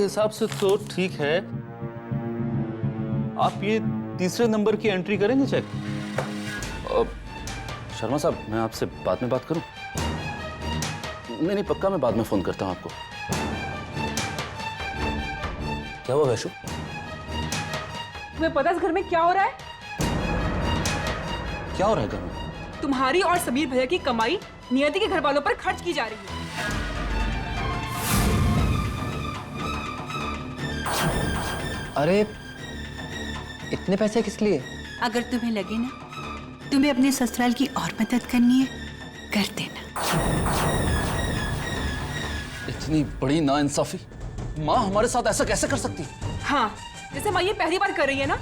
हिसाब से तो ठीक है। आप ये तीसरे नंबर की एंट्री करेंगे चेक? शर्मा साहब, मैं आपसे बाद में बात करूं? नहीं पक्का, मैं बाद में फोन करता हूं आपको। क्या हुआ वैशु? तुम्हें पता है इस घर में क्या हो रहा है? क्या हो रहा है घर में? तुम्हारी और समीर भैया की कमाई नियति के घर वालों पर खर्च की जा रही है। अरे इतने पैसे किस लिए? अगर तुम्हें लगे ना तुम्हें अपने ससुराल की और मदद करनी है, कर देना। इतनी बड़ी नाइंसाफी माँ हमारे साथ ऐसा कैसे कर सकती है? हाँ, जैसे माँ ये पहली बार कर रही है ना।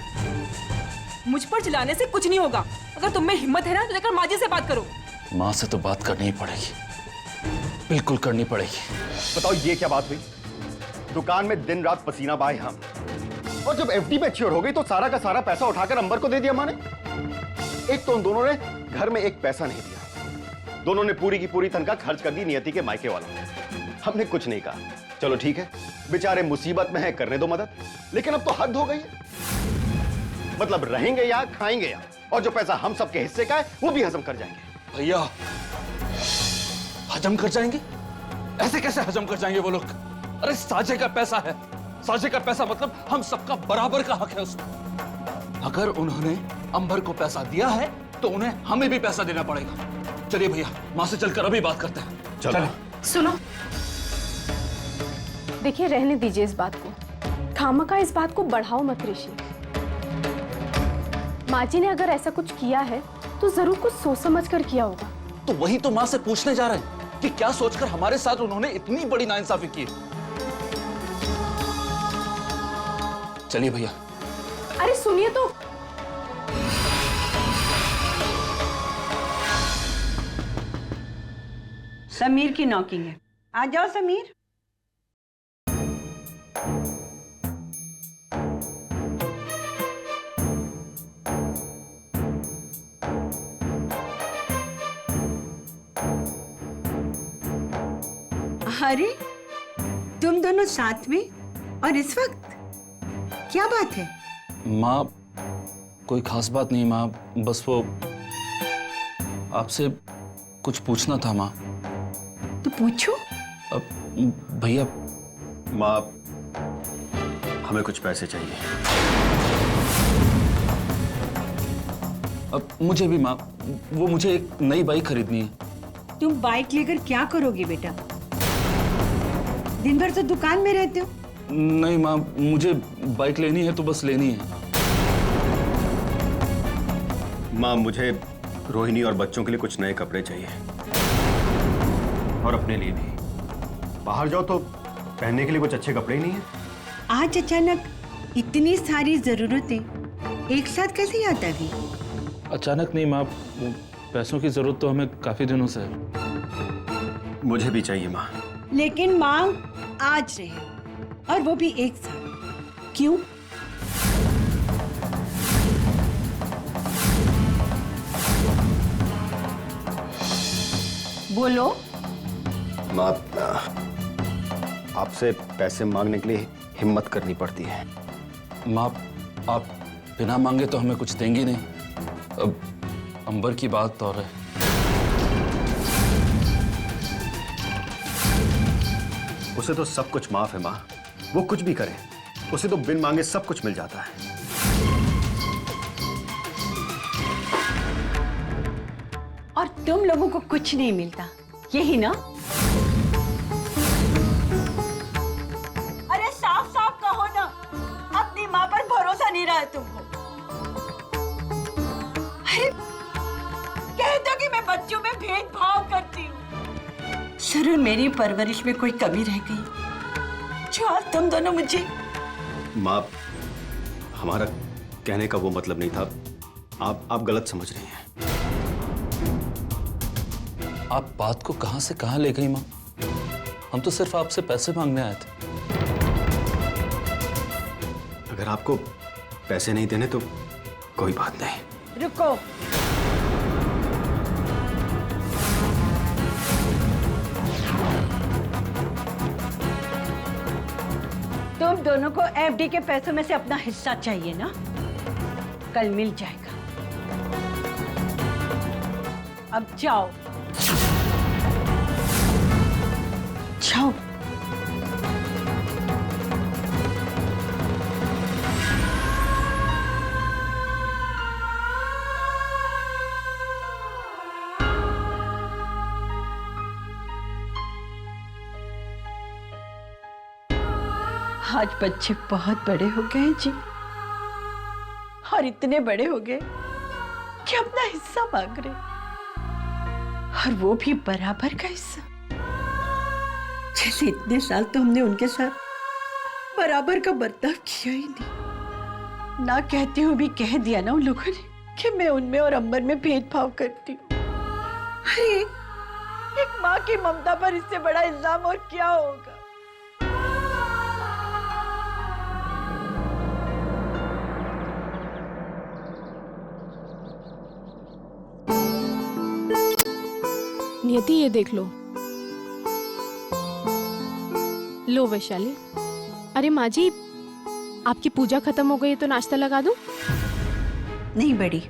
मुझ पर चिल्लाने से कुछ नहीं होगा। अगर तुम में हिम्मत है ना तो जाकर माँ जी से बात करो। माँ से तो बात करनी ही पड़ेगी, बिल्कुल करनी पड़ेगी। बताओ ये क्या बात हुई? दुकान में दिन रात पसीना बहाए हम, और जब एफडी मैच्योर हो गई तो सारा का सारा पैसा उठाकर अंबर को दे दिया माँ ने। एक तो उन दोनों ने घर में एक पैसा नहीं दिया, दोनों ने पूरी की पूरी तनख्वाह खर्च कर दी नियति के मायके वालों ने। हमने कुछ नहीं कहा, चलो ठीक है, बेचारे मुसीबत में है, करने दो मदद। लेकिन अब तो हद हो गई है। मतलब रहेंगे या खाएंगे या, और जो पैसा हम सबके हिस्से का है वो भी हजम कर जाएंगे। भैया हजम कर जाएंगे? ऐसे कैसे हजम कर जाएंगे वो लोग? अरे साझे का पैसा है, साझे का पैसा मतलब हम सबका बराबर का हक है उसमें। अगर उन्होंने अंबर को पैसा दिया है तो उन्हें हमें भी पैसा देना पड़ेगा। चलिए भैया, मां से चलकर अभी बात करते हैं। चलो। सुनो, देखिए रहने दीजिए इस बात को, खामखा इस बात को बढ़ाओ मत ऋषि। माँ जी ने अगर ऐसा कुछ किया है तो जरूर कुछ सोच समझ कर किया होगा। तो वही तो मां से पूछने जा रहे हैं कि क्या सोचकर हमारे साथ उन्होंने इतनी बड़ी नाइंसाफी की। चलिए भैया। अरे सुनिए तो। समीर की नॉकिंग है, आ जाओ समीर। अरे तुम दोनों साथ में और इस वक्त, क्या बात है? माँ कोई खास बात नहीं माँ, बस वो आपसे कुछ पूछना था माँ। तो पूछो। अब भैया। माँ हमें कुछ पैसे चाहिए। अब मुझे भी माँ, वो मुझे एक नई बाइक खरीदनी है। तुम बाइक लेकर क्या करोगे बेटा? दिन भर तो दुकान में रहते हो। नहीं माँ, मुझे बाइक लेनी है तो बस लेनी है। माँ मुझे रोहिणी और बच्चों के लिए कुछ नए कपड़े चाहिए, और अपने लिए भी। बाहर जाओ तो पहनने के लिए कुछ अच्छे कपड़े ही नहीं है। आज अचानक इतनी सारी जरूरतें एक साथ कैसे याद आ गई? अचानक नहीं माँ, पैसों की जरूरत तो हमें काफी दिनों से है। मुझे भी चाहिए माँ। लेकिन मांग आज रहे, और वो भी एक साथ। क्यों? बोलो। माँ आपसे पैसे मांगने के लिए हिम्मत करनी पड़ती है। माँ आप बिना मांगे तो हमें कुछ देंगी नहीं। अब अंबर की बात और है। उसे तो सब कुछ माफ है माँ, वो कुछ भी करे, उसे तो बिन मांगे सब कुछ मिल जाता है। और तुम लोगों को कुछ नहीं मिलता, यही ना? अरे साफ साफ कहो ना, अपनी माँ पर भरोसा नहीं रहा है तुमको। अरे कह दो कि मैं बच्चों में भेदभाव करती हूँ। जरूर मेरी परवरिश में कोई कमी रह गई जो आज तुम दोनों मुझे। माँ हमारा कहने का वो मतलब नहीं था, आप गलत समझ रही हैं। आप बात को कहां से कहां ले गई माँ? हम तो सिर्फ आपसे पैसे मांगने आए थे। अगर आपको पैसे नहीं देने तो कोई बात नहीं। रुको। दोनों को एफडी के पैसों में से अपना हिस्सा चाहिए ना? कल मिल जाएगा। अब जाओ जाओ। आज बच्चे बहुत बड़े हो गए जी, और इतने बड़े हो गए कि अपना हिस्सा मांग रहे, और वो भी बराबर का हिस्सा। जैसे इतने साल तो हमने उनके साथ बराबर का बर्ताव किया ही नहीं। ना कहते हुए भी कह दिया ना उन लोगों ने कि मैं उनमें और अंबर में भेदभाव करती हूँ। अरे एक माँ की ममता पर इससे बड़ा इल्जाम और क्या होगा? नियति, ये देख लो। लो वैशाली। अरे माँ जी, आपकी पूजा खत्म हो गई है तो नाश्ता लगा दूं? नहीं बड़ी,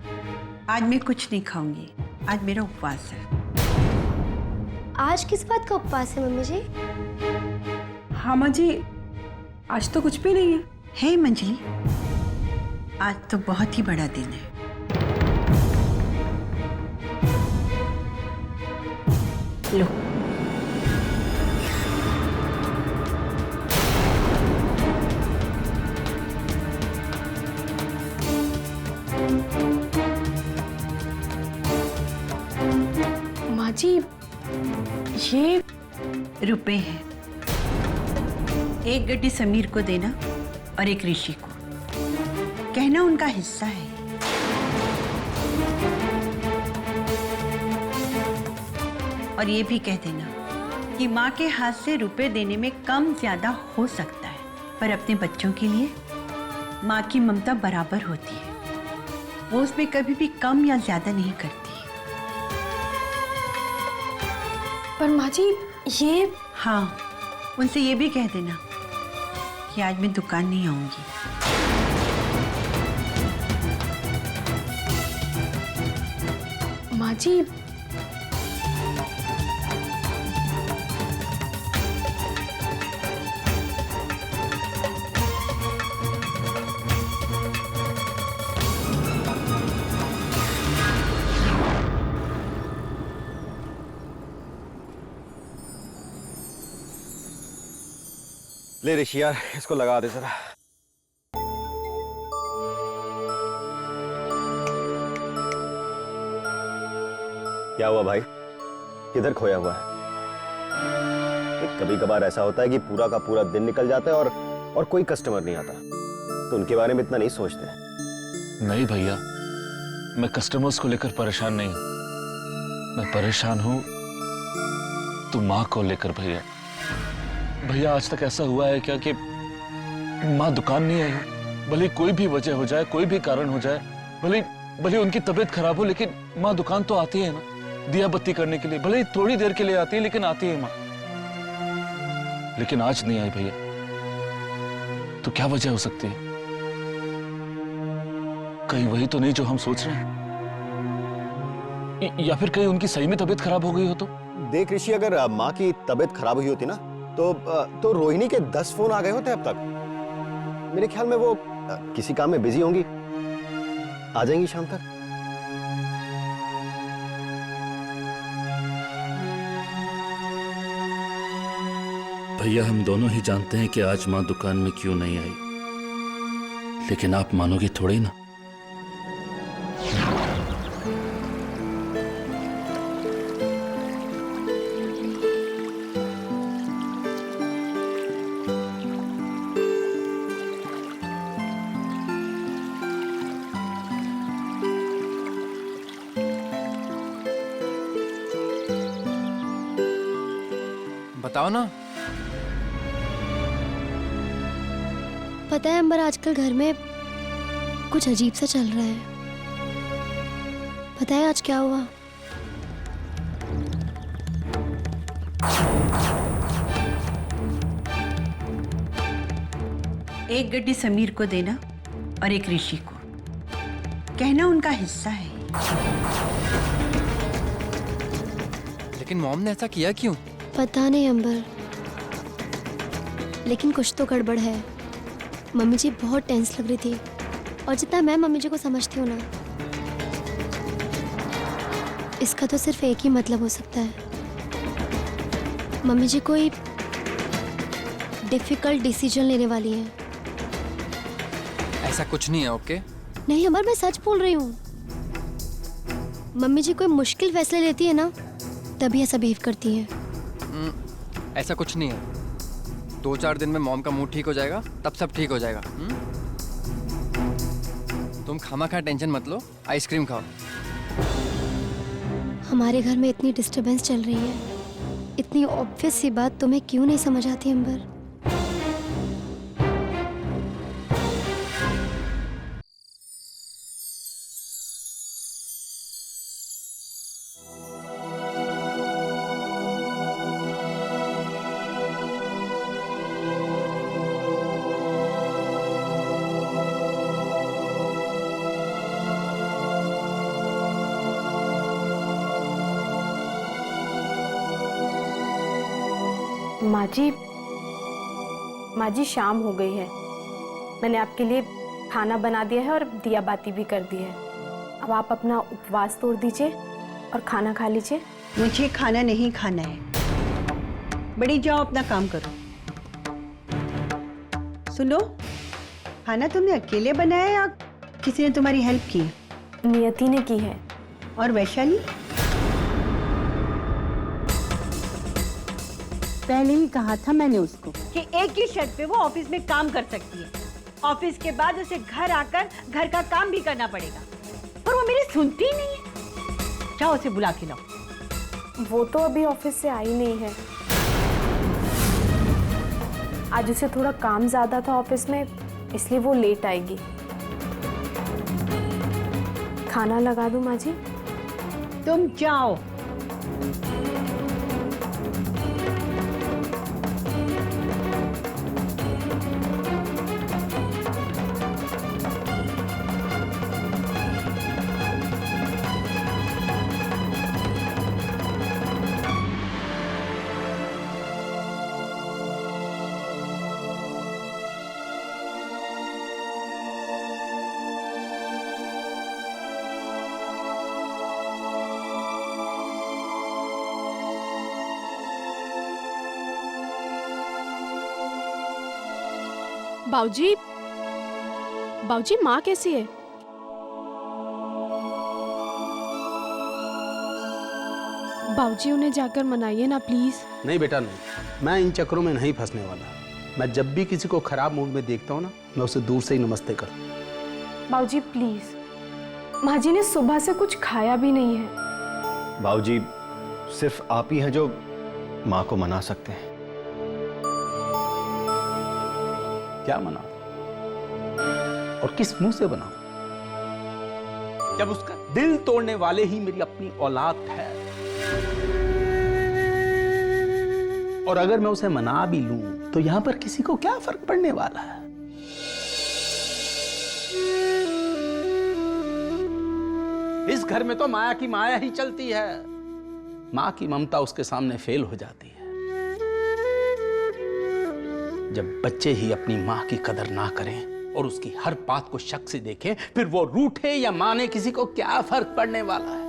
आज मैं कुछ नहीं खाऊंगी। आज मेरा उपवास है। आज किस बात का उपवास है मम्मी जी? हाँ माँ जी, आज तो कुछ भी नहीं है। हे मंजली, आज तो बहुत ही बड़ा दिन है। लो। माँ जी, ये रुपए हैं। एक गड्डी समीर को देना और एक ऋषि को। कहना उनका हिस्सा है। और ये भी कह देना कि माँ के हाथ से रुपए देने में कम ज्यादा हो सकता है, पर अपने बच्चों के लिए माँ की ममता बराबर होती है। वो उसमें कभी भी कम या ज्यादा नहीं करती। पर माँ जी, ये हाँ, उनसे ये भी कह देना कि आज मैं दुकान नहीं आऊंगी। माँ जी, ले ऋषि यार, इसको लगा दे जरा। क्या हुआ भाई, किधर खोया हुआ है? कभी कभार ऐसा होता है कि पूरा का पूरा दिन निकल जाता है और कोई कस्टमर नहीं आता, तो उनके बारे में इतना नहीं सोचते। नहीं भैया, मैं कस्टमर्स को लेकर परेशान नहीं हूं। मैं परेशान हूं तो माँ को लेकर। भैया भैया, आज तक ऐसा हुआ है क्या कि माँ दुकान नहीं आई हो? भले कोई भी वजह हो जाए, कोई भी कारण हो जाए, भले उनकी तबीयत खराब हो, लेकिन माँ दुकान तो आती है ना, दिया बत्ती करने के लिए। भले ही थोड़ी देर के लिए आती है, लेकिन आती है माँ। लेकिन आज नहीं आई भैया, तो क्या वजह हो सकती है? कहीं वही तो नहीं जो हम सोच रहे हैं? या फिर कहीं उनकी सही में तबीयत खराब हो गई हो तो? देख ऋषि, अगर माँ की तबीयत खराब हुई होती ना तो रोहिणी के 10 फोन आ गए होते अब तक। मेरे ख्याल में वो किसी काम में बिजी होंगी, आ जाएंगी शाम तक। भैया, हम दोनों ही जानते हैं कि आज माँ दुकान में क्यों नहीं आई, लेकिन आप मानोगे थोड़ी ना। बताओ ना। पता है अंबर, आजकल घर में कुछ अजीब सा चल रहा है। पता है आज क्या हुआ? एक गड्डी समीर को देना और एक ऋषि को। कहना उनका हिस्सा है। लेकिन मॉम ने ऐसा किया क्यों? पता नहीं अंबर, लेकिन कुछ तो गड़बड़ है। मम्मी जी बहुत टेंस लग रही थी, और जितना मैं मम्मी जी को समझती हूँ ना, इसका तो सिर्फ एक ही मतलब हो सकता है। मम्मी जी कोई डिफिकल्ट डिसीजन लेने वाली हैं। ऐसा कुछ नहीं है, ओके? नहीं अमर, मैं सच बोल रही हूँ। मम्मी जी कोई मुश्किल फैसले लेती है ना, तभी ऐसा बिहेव करती है। ऐसा कुछ नहीं है। 2-4 दिन में मॉम का मूड ठीक हो जाएगा, तब सब ठीक हो जाएगा। तुम खामा टेंशन मत लो, आइसक्रीम खाओ। हमारे घर में इतनी डिस्टरबेंस चल रही है, इतनी ऑब्वियस सी बात तुम्हें क्यों नहीं समझ आती अंबर? माँ जी शाम हो गई है। मैंने आपके लिए खाना बना दिया है और दिया बाती भी कर दी है। अब आप अपना उपवास तोड़ दीजिए और खाना खा लीजिए। मुझे खाना नहीं खाना है। बड़ी जाओ, अपना काम करो। सुनो, खाना तुमने अकेले बनाया या किसी ने तुम्हारी हेल्प की? नियति ने की है। और वैशाली? पहले ही कहा था मैंने उसको कि एक ही शर्त पे वो ऑफिस में काम कर सकती है। ऑफिस के बाद उसे घर आकर घर का काम भी करना पड़ेगा, पर वो मेरी सुनती ही नहीं है। जाओ उसे बुला के लाओ। वो तो अभी ऑफिस से आई नहीं है। आज उसे थोड़ा काम ज्यादा था ऑफिस में, इसलिए वो लेट आएगी। खाना लगा दूं माँ जी? तुम जाओ। बाऊजी, बाऊजी माँ कैसी है? बाऊजी उन्हें जाकर मनाइए ना प्लीज। नहीं बेटा नहीं, मैं इन चक्करों में नहीं फंसने वाला। मैं जब भी किसी को खराब मूड में देखता हूँ ना, मैं उसे दूर से ही नमस्ते करता हूँ। बाऊजी प्लीज, माँ जी ने सुबह से कुछ खाया भी नहीं है। बाबूजी, सिर्फ आप ही हैं जो माँ को मना सकते हैं। क्या मनाऊं और किस मुंह से बनाऊं, जब उसका दिल तोड़ने वाले ही मेरी अपनी औलाद है। और अगर मैं उसे मना भी लूं तो यहां पर किसी को क्या फर्क पड़ने वाला है? इस घर में तो माया की माया ही चलती है। मां की ममता उसके सामने फेल हो जाती है। जब बच्चे ही अपनी मां की कदर ना करें और उसकी हर बात को शक से देखें, फिर वो रूठे या माने, किसी को क्या फर्क पड़ने वाला है?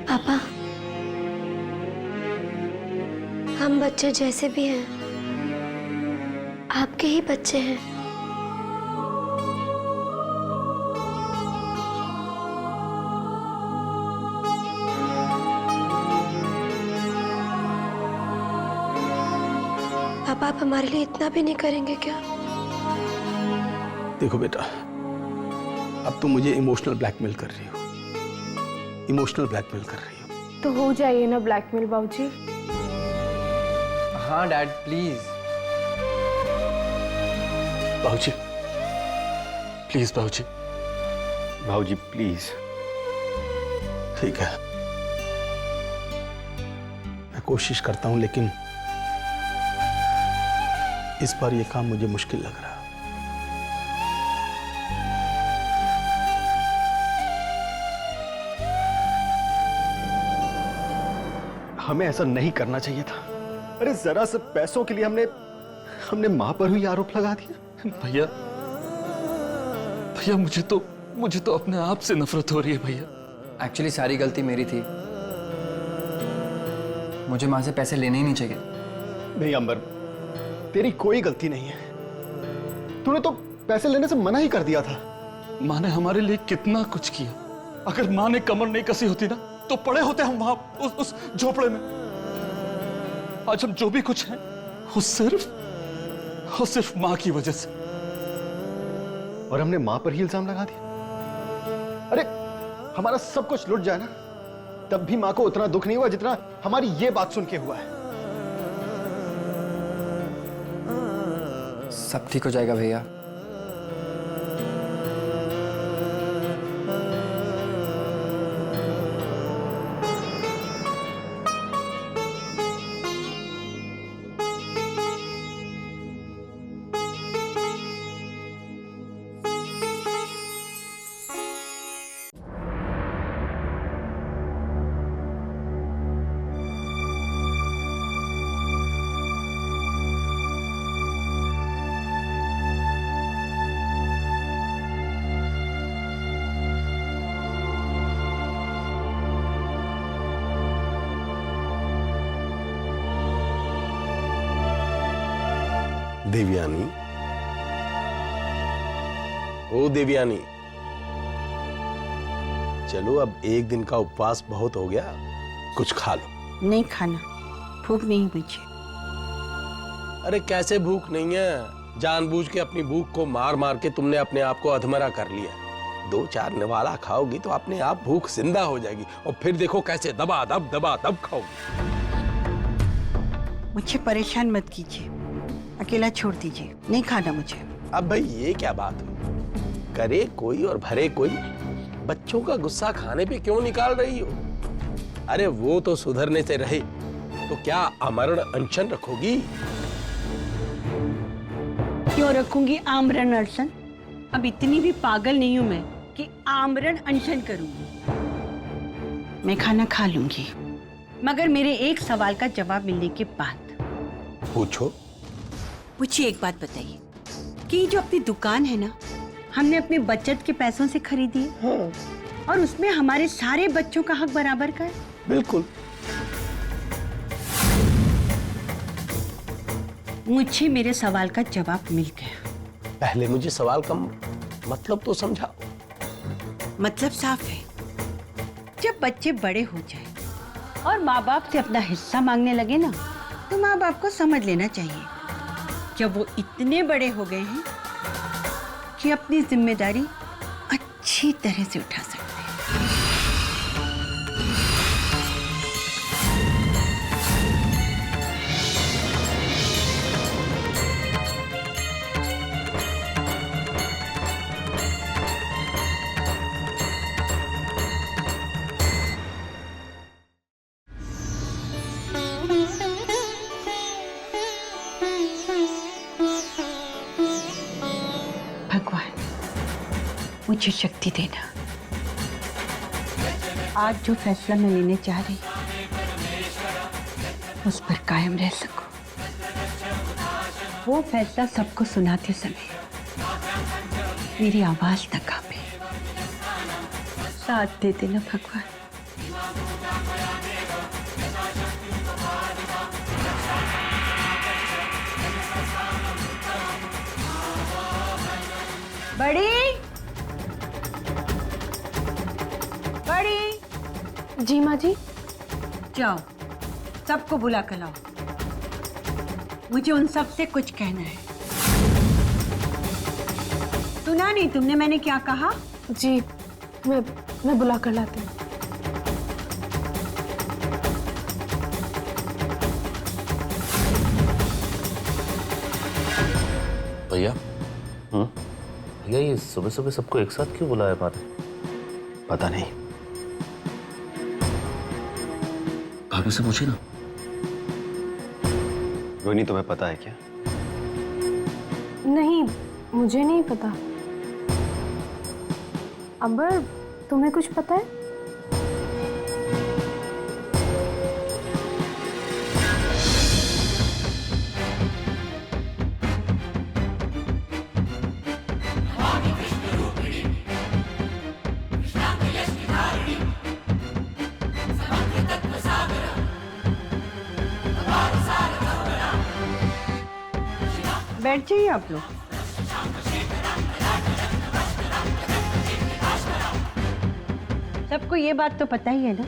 पापा, हम बच्चे जैसे भी हैं, आपके ही बच्चे हैं। पापा, आप हमारे लिए इतना भी नहीं करेंगे क्या? देखो बेटा, अब तुम मुझे इमोशनल ब्लैकमेल कर रही हो। इमोशनल ब्लैकमेल कर रही हो। तो हो जाइए ना ब्लैकमेल बाऊजी। हाँ डैड प्लीज। बाबूजी प्लीज, बाबूजी। बाबूजी प्लीज। ठीक है, कोशिश करता हूं, लेकिन इस बार ये काम मुझे मुश्किल लग रहा है। हमें ऐसा नहीं करना चाहिए था। अरे जरा से पैसों के लिए हमने मां पर ही आरोप लगा दिया। भैया भैया मुझे तो अपने आप से नफरत हो रही है भैया। एक्चुअली सारी गलती मेरी थी, मुझे माँ से पैसे लेने ही नहीं चाहिए। नहीं अंबर, तेरी कोई गलती नहीं है। तूने तो पैसे लेने से मना ही कर दिया था। माँ ने हमारे लिए कितना कुछ किया। अगर माँ ने कमर नहीं कसी होती ना तो पड़े होते हम वहां उस झोपड़े में। आज हम जो भी कुछ हैं वो सिर्फ माँ की वजह से। और हमने मां पर ही इल्जाम लगा दिया। अरे हमारा सब कुछ लुट जाए ना, तब भी मां को उतना दुख नहीं हुआ जितना हमारी ये बात सुन के हुआ है। सब ठीक हो जाएगा भैया। देवयानी, ओ देवयानी, चलो अब एक दिन का उपवास बहुत हो गया, कुछ खा लो। नहीं खाना, भूख नहीं मुझे। अरे कैसे भूख नहीं है? जानबूझ के अपनी भूख को मार मार के तुमने अपने आप को अधमरा कर लिया। 2-4 निवाला खाओगी तो अपने आप भूख जिंदा हो जाएगी, और फिर देखो कैसे दबा दब खाओगी। मुझे परेशान मत कीजिए, अकेला छोड़ दीजिए, नहीं खाना मुझे। अब भाई ये क्या बात हुई? करे कोई और भरे कोई। बच्चों का गुस्सा खाने पे क्यों निकाल रही हो? अरे वो तो सुधरने से रहे, तो क्या आमरण अनशन रखोगी? क्यों रखूंगी आमरण अनशन? अब इतनी भी पागल नहीं हूं मैं कि आमरण अनशन करूंगी। मैं खाना खा लूंगी, मगर मेरे एक सवाल का जवाब मिलने के बाद। पूछो। मुझे एक बात बताइए कि जो अपनी दुकान है ना, हमने अपने बचत के पैसों से खरीदी है। हाँ। और उसमें हमारे सारे बच्चों का हक बराबर का है। बिल्कुल। मुझे मेरे सवाल का जवाब मिल गया। पहले मुझे सवाल का मतलब तो समझाओ। मतलब साफ है, जब बच्चे बड़े हो जाए और माँ बाप से अपना हिस्सा मांगने लगे ना, तो माँ बाप को समझ लेना चाहिए जब वो इतने बड़े हो गए हैं कि अपनी जिम्मेदारी अच्छी तरह से उठा सकते हैं। भगवान मुझे शक्ति देना, आज जो फैसला मैं लेने चाह रही उस पर कायम रह सकूं। वो फैसला सबको सुनाते समय मेरी आवाज न कांपे। साथ दे देना भगवान। बड़ी जी माँ जी। जाओ, सबको बुला कर लाओ, मुझे उन सब से कुछ कहना है। सुना नहीं तुमने मैंने क्या कहा? जी मैं बुला कर लाती हूँ। भैया, भैया ये सुबह सुबह सबको एक साथ क्यों बुलाया मारे? पता नहीं। भाभी से पूछे ना। रोहिणी, तुम्हें पता है क्या? नहीं, मुझे नहीं पता। अंबर, तुम्हें कुछ पता है? बैठ जाइए आप लोग। सबको ये बात तो पता ही है ना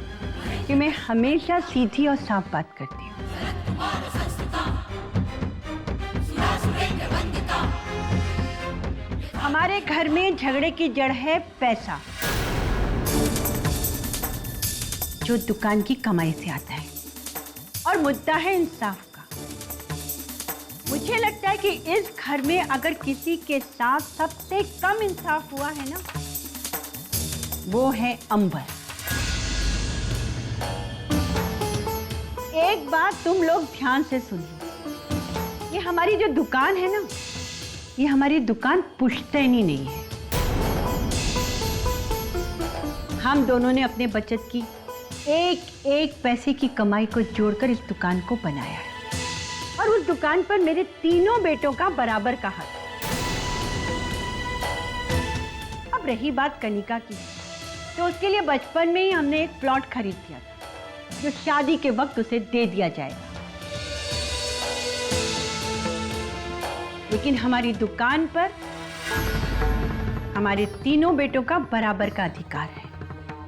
कि मैं हमेशा सीधी और साफ बात करती हूँ। हमारे घर में झगड़े की जड़ है पैसा, जो दुकान की कमाई से आता है, और मुद्दा है इंसाफ का। मुझे लगता है कि इस घर में अगर किसी के साथ सबसे कम इंसाफ हुआ है ना, वो है अंबर। एक बात तुम लोग ध्यान से सुन लो, ये हमारी जो दुकान है ना, ये हमारी दुकान पुश्तैनी नहीं है। हम दोनों ने अपने बचत की एक एक पैसे की कमाई को जोड़कर इस दुकान को बनाया है, और उस दुकान पर मेरे तीनों बेटों का बराबर का हक। अब रही बात कनिका की, तो उसके लिए बचपन में ही हमने एक प्लॉट खरीद दिया था, जो शादी के वक्त उसे दे दिया जाएगा। लेकिन हमारी दुकान पर हमारे तीनों बेटों का बराबर का अधिकार है।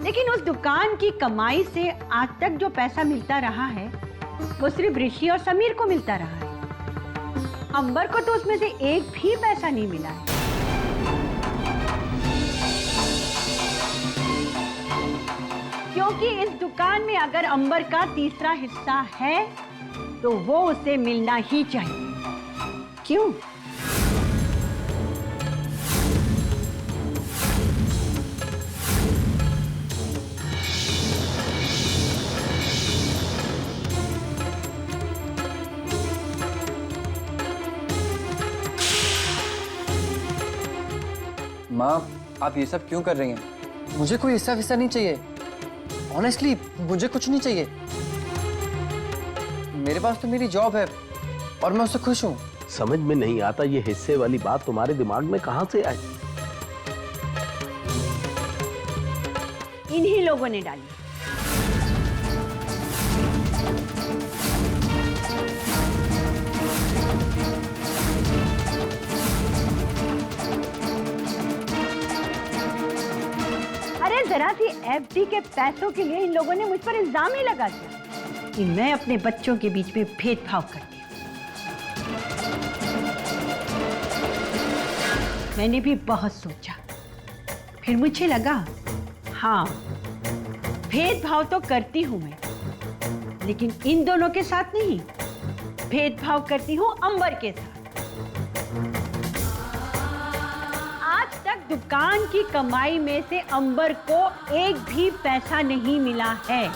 लेकिन उस दुकान की कमाई से आज तक जो पैसा मिलता रहा है, वो सिर्फ ऋषि और समीर को मिलता रहा है। अंबर को तो उसमें से एक भी पैसा नहीं मिला है। क्योंकि इस दुकान में अगर अंबर का तीसरा हिस्सा है, तो वो उसे मिलना ही चाहिए। क्यों? माँ, आप ये सब क्यों कर रही हैं? मुझे कोई हिस्सा विस्सा नहीं चाहिए। ऑनेस्टली मुझे कुछ नहीं चाहिए। मेरे पास तो मेरी जॉब है और मैं उससे खुश हूँ। समझ में नहीं आता ये हिस्से वाली बात तुम्हारे दिमाग में कहां से आई? इन्हीं लोगों ने डाली। अरे जरा सी एफडी के पैसों के लिए इन लोगों ने मुझ पर इल्जाम ही लगा दिया कि मैं अपने बच्चों के बीच में भेदभाव करती हूँ। मैंने भी बहुत सोचा, फिर मुझे लगा हाँ, भेदभाव तो करती हूं मैं, लेकिन इन दोनों के साथ नहीं, भेदभाव करती हूं अंबर के साथ। आज तक दुकान की कमाई में से अंबर को एक भी पैसा नहीं मिला है,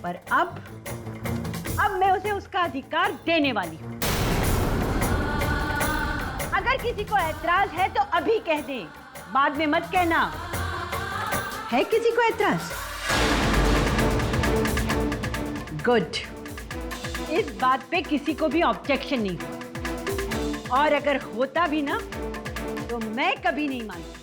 पर अब मैं उसे उसका अधिकार देने वाली हूं। अगर किसी को ऐतराज है तो अभी कह दें, बाद में मत कहना। है किसी को ऐतराज? गुड, इस बात पे किसी को भी ऑब्जेक्शन नहीं हुआ, और अगर होता भी ना, तो मैं कभी नहीं मानती।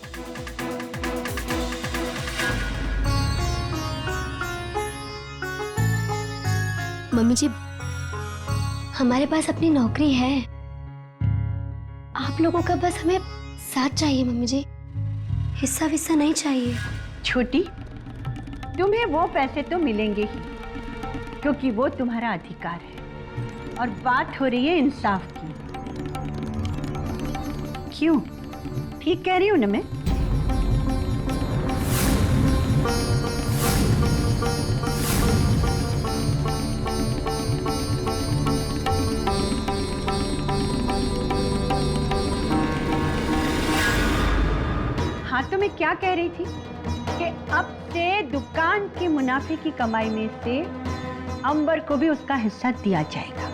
मम्मी जी, हमारे पास अपनी नौकरी है, आप लोगों का बस हमें साथ चाहिए। मम्मी जी, हिस्सा विस्सा नहीं चाहिए। छोटी, तुम्हें वो पैसे तो मिलेंगे ही, क्योंकि वो तुम्हारा अधिकार है, और बात हो रही है इंसाफ की। क्यों? ठीक कह रही हूं ना मैं? हाँ, तो मैं क्या कह रही थी कि अब से दुकान के मुनाफे की कमाई में से अंबर को भी उसका हिस्सा दिया जाएगा।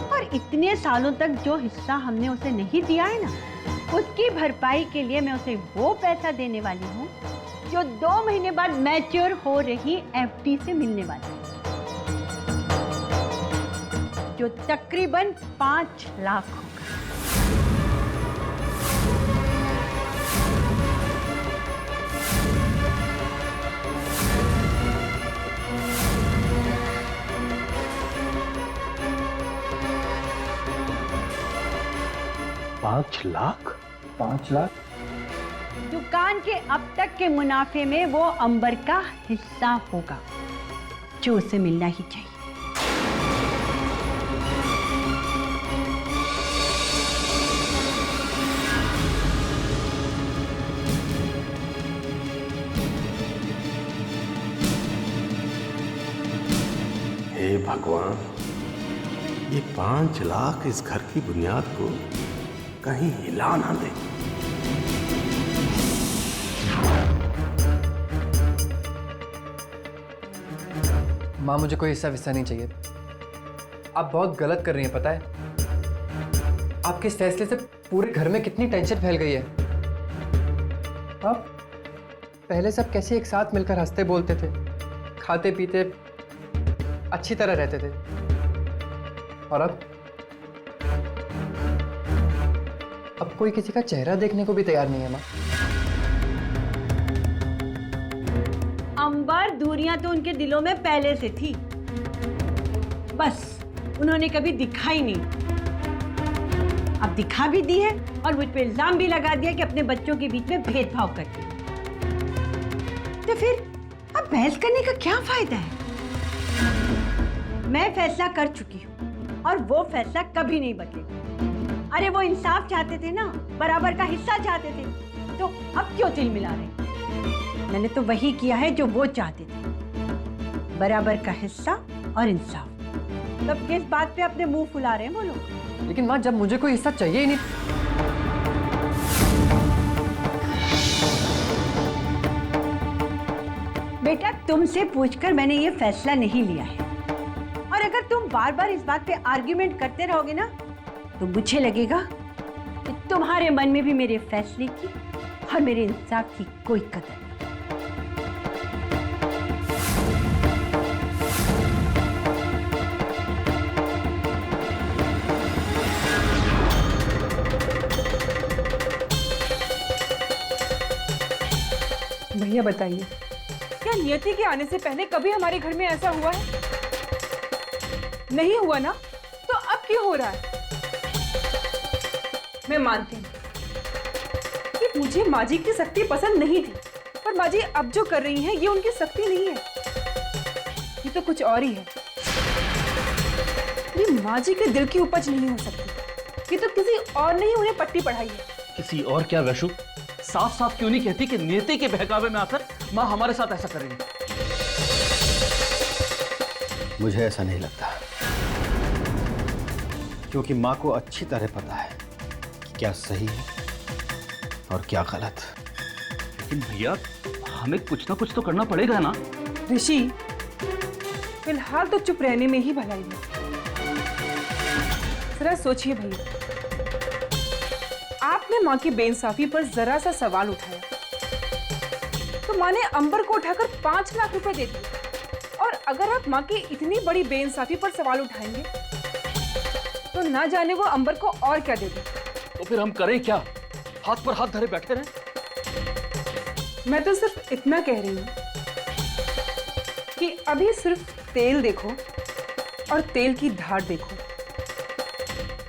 और इतने सालों तक जो हिस्सा हमने उसे नहीं दिया है ना, उसकी भरपाई के लिए मैं उसे वो पैसा देने वाली हूँ जो 2 महीने बाद मैच्योर हो रही एफडी से मिलने वाला है, जो तकरीबन 5 लाख होगा। पांच लाख? 5 लाख? दुकान के अब तक के मुनाफे में वो अंबर का हिस्सा होगा जो उसे मिलना ही चाहिए। हे भगवान, ये 5 लाख इस घर की बुनियाद को कहीं हिला ना दे। माँ मुझे कोई हिस्सा विस्सा नहीं चाहिए। आप बहुत गलत कर रही हैं, पता है? आपके इस फैसले से पूरे घर में कितनी टेंशन फैल गई है। आप पहले सब कैसे एक साथ मिलकर हंसते बोलते थे, खाते पीते अच्छी तरह रहते थे, और अब कोई किसी का चेहरा देखने को भी तैयार नहीं है माँ। अंबर दूरियां तो उनके दिलों में पहले से थी, बस उन्होंने कभी दिखा ही नहीं। अब दिखा भी दी है और मुझ पे इल्जाम भी लगा दिया कि अपने बच्चों के बीच में भेदभाव करती है। तो फिर अब बहस करने का क्या फायदा है? मैं फैसला कर चुकी हूँ और वो फैसला कभी नहीं बदलेगा। अरे वो इंसाफ चाहते थे ना, बराबर का हिस्सा चाहते थे, तो अब क्यों तिल मिला रहे? मैंने तो वही किया है जो वो चाहते थे, बराबर का हिस्सा और इंसाफ। तब किस बात पे अपने मुंह फुला रहे हैं वो लोग? लेकिन माँ, जब मुझे कोई हिस्सा चाहिए ही नहीं। बेटा, तुमसे पूछकर मैंने ये फैसला नहीं लिया है, और अगर तुम बार बार इस बात पे आर्ग्यूमेंट करते रहोगे ना, तो मुझे लगेगा कि तुम्हारे मन में भी मेरे फैसले की और मेरे इंसाफ की कोई कदर नहीं। भैया बताइए, क्या नियति के आने से पहले कभी हमारे घर में ऐसा हुआ है? नहीं हुआ ना, तो अब क्यों हो रहा है? मैं मानती हूँ कि मुझे माँ जी की सख्ती पसंद नहीं थी, पर माँ जी अब जो कर रही हैं ये उनकी सख्ती नहीं है, ये तो कुछ और ही है। ये माँ जी के दिल की उपज नहीं हो सकती, ये तो किसी और ने ही उन्हें पट्टी पढ़ाई है। किसी और क्या वैशु? साफ साफ क्यों नहीं कहती कि नियति के बहकावे में आकर माँ हमारे साथ ऐसा कर रही है? मुझे ऐसा नहीं लगता, क्योंकि माँ को अच्छी तरह पता है कि क्या सही है और क्या गलत। लेकिन भैया, हमें कुछ ना कुछ तो करना पड़ेगा ना। ऋषि, फिलहाल तो चुप रहने में ही भलाई है। जरा सोचिए भैया, आपने माँ की बेइंसाफी पर जरा सा सवाल उठाया तो माँ ने अंबर को उठाकर 5 लाख रुपए दे दिए, और अगर आप माँ की इतनी बड़ी बेइंसाफी पर सवाल उठाएंगे तो ना जाने वो अंबर को और क्या दे दे। तो फिर हम करें क्या? हाथ पर हाथ धरे बैठे रहें? मैं तो सिर्फ इतना कह रही हूँ कि अभी सिर्फ तेल देखो और तेल की धार देखो,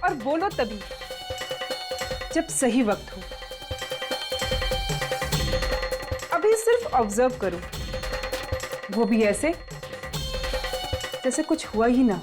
और बोलो तभी जब सही वक्त हो। अभी सिर्फ ऑब्जर्व करो, वो भी ऐसे जैसे कुछ हुआ ही ना।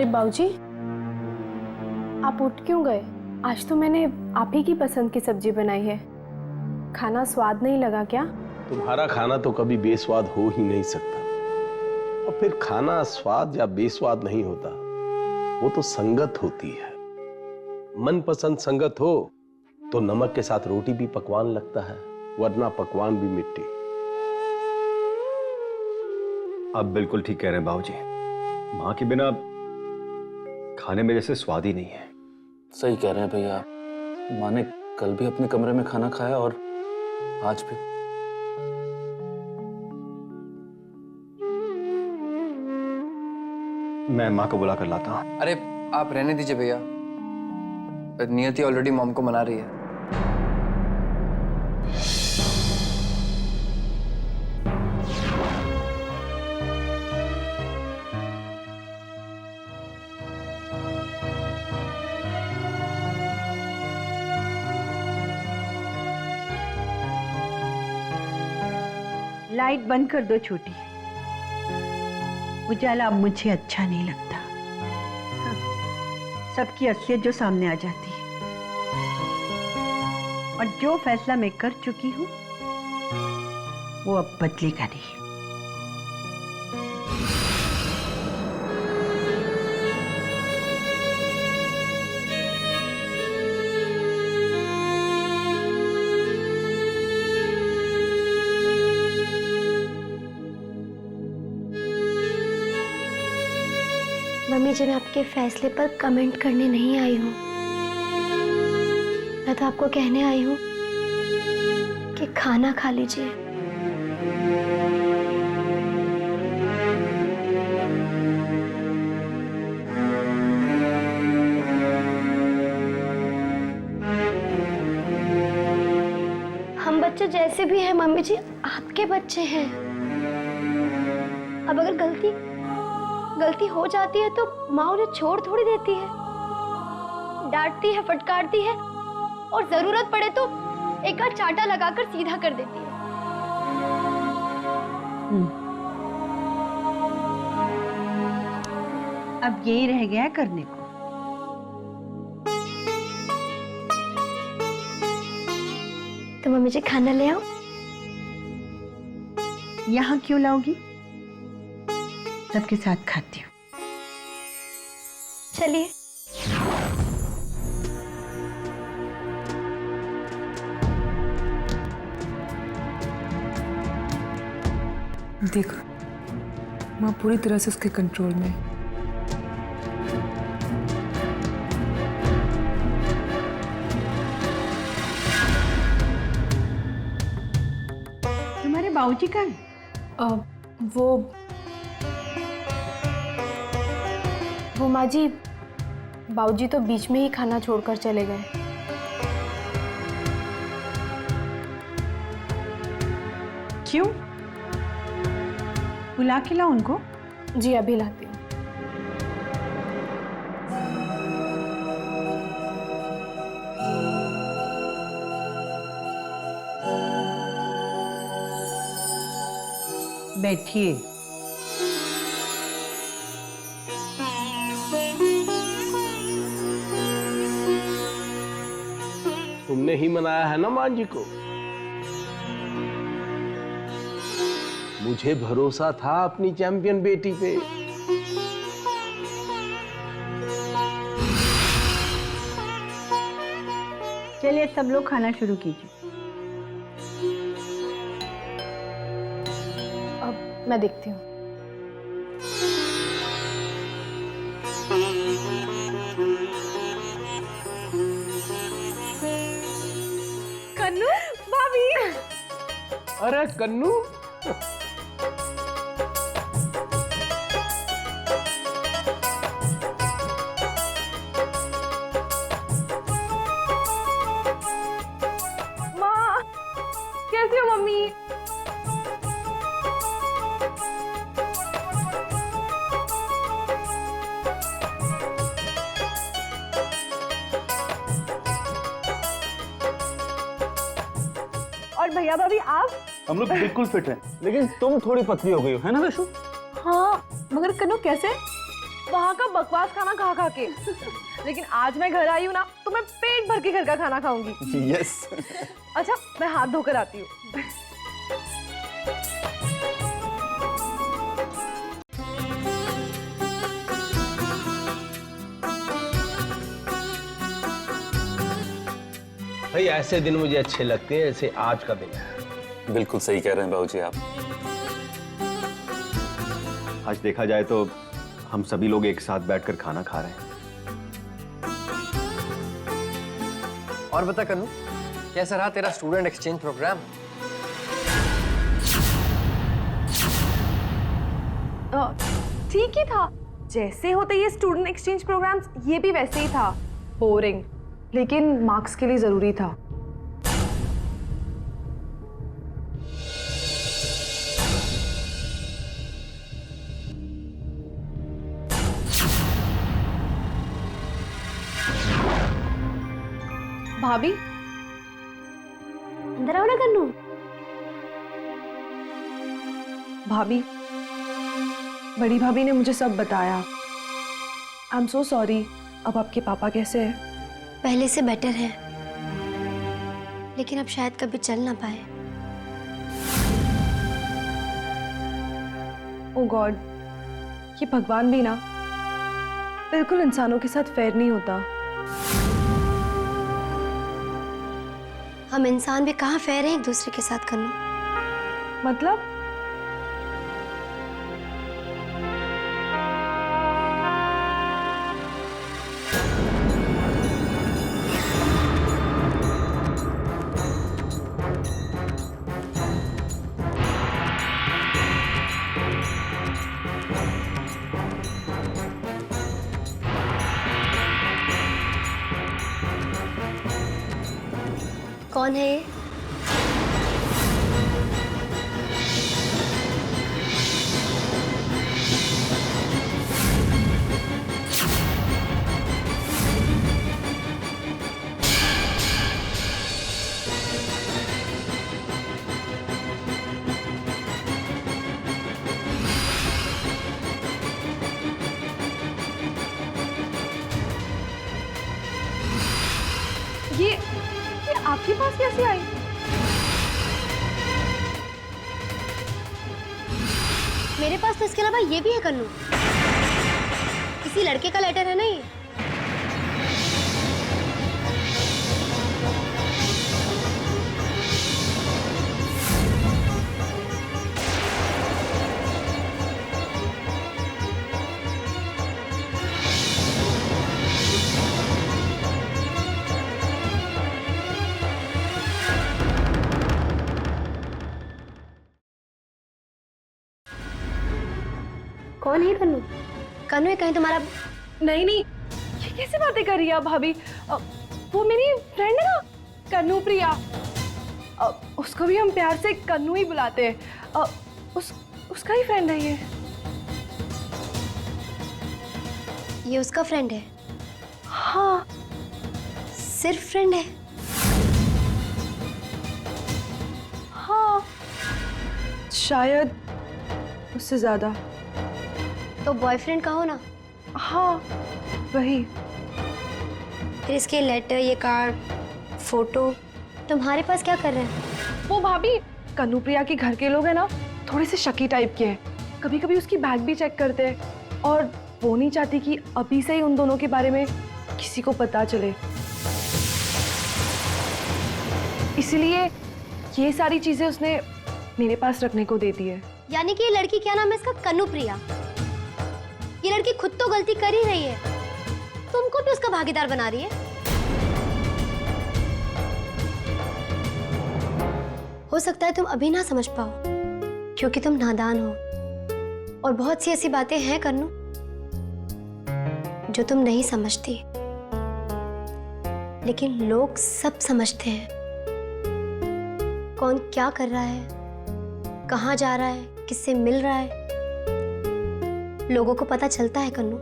अरे बाबूजी, आप उठ क्यों गए? आज तो मैंने आप ही की पसंद की सब्जी बनाई है। खाना स्वाद नहीं लगा क्या? तुम्हारा खाना तो कभी बेस्वाद हो ही नहीं सकता। और फिर खाना स्वाद या बेस्वाद नहीं होता, वो तो संगत होती है। मनपसंद संगत हो तो नमक के साथ रोटी भी पकवान लगता है, वरना पकवान भी मिट्टी। आप बिल्कुल ठीक कह रहे हैं बाबूजी। माँ के बिना खाने में जैसे स्वाद ही नहीं है। सही कह रहे हैं भैया। माँ ने कल भी अपने कमरे में खाना खाया और आज भी। मैं माँ को बुला कर लाता हूँ। अरे आप रहने दीजिए भैया, नियति ऑलरेडी मॉम को मना रही है। लाइट बंद कर दो छोटी, उजाला अब मुझे अच्छा नहीं लगता। हाँ, सबकी असलियत जो सामने आ जाती है। और जो फैसला मैं कर चुकी हूँ वो अब बदलेगा नहीं। मम्मी जी, मैं आपके फैसले पर कमेंट करने नहीं आई हूँ। मैं तो आपको कहने आई हूँ कि खाना खा लीजिए। हम बच्चे जैसे भी हैं मम्मी जी, आपके बच्चे हैं। अब अगर गलती हो जाती है तो माँ उन्हें छोड़ थोड़ी देती है, डांटती है, फटकारती है और जरूरत पड़े तो एक आध चांटा लगाकर सीधा कर देती है। अब यही रह गया करने को। तो मम्मी जी खाना ले आओ। यहाँ क्यों लाओगी? सबके साथ खाती हूँ। चलिए। देखो, माँ पूरी तरह से उसके कंट्रोल में है। तुम्हारे बाबूजी कहाँ हैं? वो माँ जी, बाबूजी तो बीच में ही खाना छोड़कर चले गए। क्यों? बुला के लाओ उनको। जी अभी लाती हूँ। बैठिए। तुमने ही मनाया है ना मां जी को। मुझे भरोसा था अपनी चैंपियन बेटी पे। चलिए सब लोग खाना शुरू कीजिए। अब मैं देखती हूँ। कन्नू, भाभी। अरे कन्नू, माँ, कैसी हो मम्मी? और भैया भाभी आप? हम लोग बिल्कुल फिट हैं, लेकिन तुम थोड़ी पतली हो गई हो, है ना वैशु? हाँ, मगर कन्नू कैसे? वहाँ का बकवास खाना खा खा के। लेकिन आज मैं घर आई हूँ ना, तो मैं पेट भर के घर का खाना खाऊंगी। यस। अच्छा, मैं हाथ धोकर आती हूँ। भाई ऐसे दिन मुझे अच्छे लगते हैं जैसे आज का दिन है। बिल्कुल सही कह रहे हैं बाबूजी आप। आज देखा जाए तो हम सभी लोग एक साथ बैठकर खाना खा रहे हैं। और बता कन्नू, कैसा रहा तेरा स्टूडेंट एक्सचेंज प्रोग्राम? ठीक ही था। जैसे होते ये स्टूडेंट एक्सचेंज प्रोग्राम्स, ये भी वैसे ही था। बोरिंग, लेकिन मार्क्स के लिए जरूरी था। भाभी, अंदर आओ ना कन्नू। भाभी, बड़ी भाभी ने मुझे सब बताया। I am so sorry. अब आपके पापा कैसे हैं? पहले से बेटर है, लेकिन अब शायद कभी चल ना पाए। ओ गॉड, ये भगवान भी ना बिल्कुल इंसानों के साथ फेयर नहीं होता। हम इंसान भी कहाँ फेयर हैं एक दूसरे के साथ कन्नू। मतलब? कौन है ये? ये आपके पास कैसे आई? मेरे पास तो इसके अलावा ये भी है कन्नू। किसी लड़के का लेटर है ना ये। कौन है कन्नू? कन्नू है कहीं तुम्हारा? नहीं नहीं, ये कैसे बातें कर रही है भाभी? वो मेरी फ्रेंड है ना, कन्नू प्रिया। उसको भी हम प्यार से कन्नू ही बुलाते हैं। उसका ही फ्रेंड है ये। ये उसका फ्रेंड है? हाँ। सिर्फ फ्रेंड है? हाँ, शायद उससे ज्यादा। तो बॉयफ्रेंड कहो ना। हाँ, वही। फिर इसके लेटर, ये कार्ड, फोटो तुम्हारे पास क्या कर रहे हैं? वो भाभी, कन्नू प्रिया के घर के लोग हैं ना, थोड़े से शकी टाइप के हैं। कभी कभी उसकी बैग भी चेक करते हैं, और वो नहीं चाहती कि अभी से ही उन दोनों के बारे में किसी को पता चले। इसलिए ये सारी चीजें उसने मेरे पास रखने को दे दी है। यानी कि ये लड़की, क्या नाम है इसका? कन्नू प्रिया। ये लड़की खुद तो गलती कर ही रही है, तुमको भी उसका भागीदार बना रही है। हो सकता है तुम अभी ना समझ पाओ, क्योंकि तुम नादान हो, और बहुत सी ऐसी बातें हैं कन्नू जो तुम नहीं समझती, लेकिन लोग सब समझते हैं। कौन क्या कर रहा है, कहाँ जा रहा है, किससे मिल रहा है, लोगों को पता चलता है कन्नू।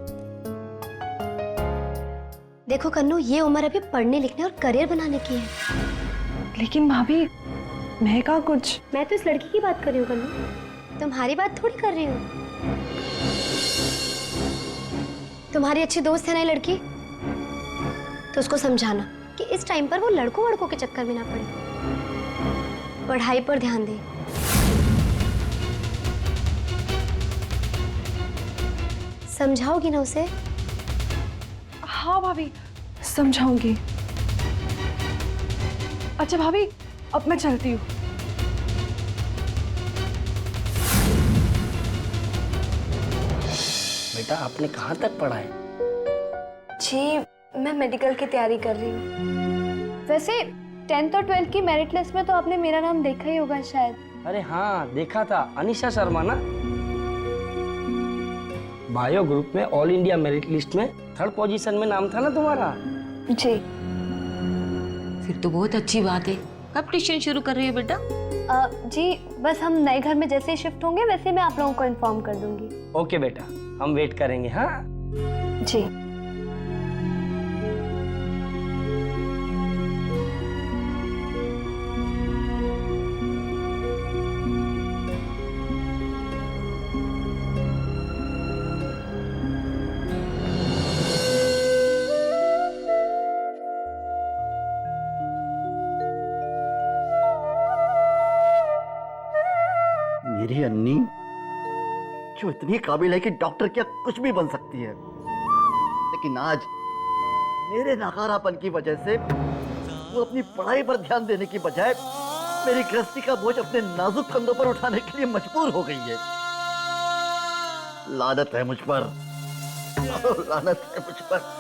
देखो कन्नू, ये उम्र अभी पढ़ने लिखने और करियर बनाने की है। लेकिन भाभी, मैं कहा कुछ। मैं तो इस लड़की की बात कर रही हूँ कन्नू, तुम्हारी बात थोड़ी कर रही हूँ। तुम्हारी अच्छी दोस्त है ना ये लड़की, तो उसको समझाना कि इस टाइम पर वो लड़कों वड़कों के चक्कर में ना पड़े, पढ़ाई पर ध्यान दे। समझाओगी ना उसे? हाँ भाभी, समझाऊंगी। अच्छा भाभी, अब मैं चलती हूँ। बेटा आपने कहाँ तक पढ़ा है? जी मैं मेडिकल की तैयारी कर रही हूँ। वैसे 10th और 12th की मेरिट लिस्ट में तो आपने मेरा नाम देखा ही होगा शायद। अरे हाँ देखा था, अनीशा शर्मा ना। बायो ग्रुप में ऑल इंडिया मेरिट लिस्ट में 3rd पोजीशन में नाम था ना तुम्हारा? जी। फिर तो बहुत अच्छी बात है। कब ट्यूशन शुरू कर रही है बेटा? जी बस हम नए घर में जैसे ही शिफ्ट होंगे वैसे मैं आप लोगों को इन्फॉर्म कर दूंगी। ओके बेटा, हम वेट करेंगे। हाँ जी। मेरी अन्नी जो इतनी काबिल है कि डॉक्टर क्या कुछ भी बन सकती है, लेकिन आज मेरे नकारापन की वजह से वो अपनी पढ़ाई पर ध्यान देने की बजाय मेरी गृहस्थी का बोझ अपने नाजुक कंधों पर उठाने के लिए मजबूर हो गई है। लानत है मुझ पर, लानत है मुझ पर।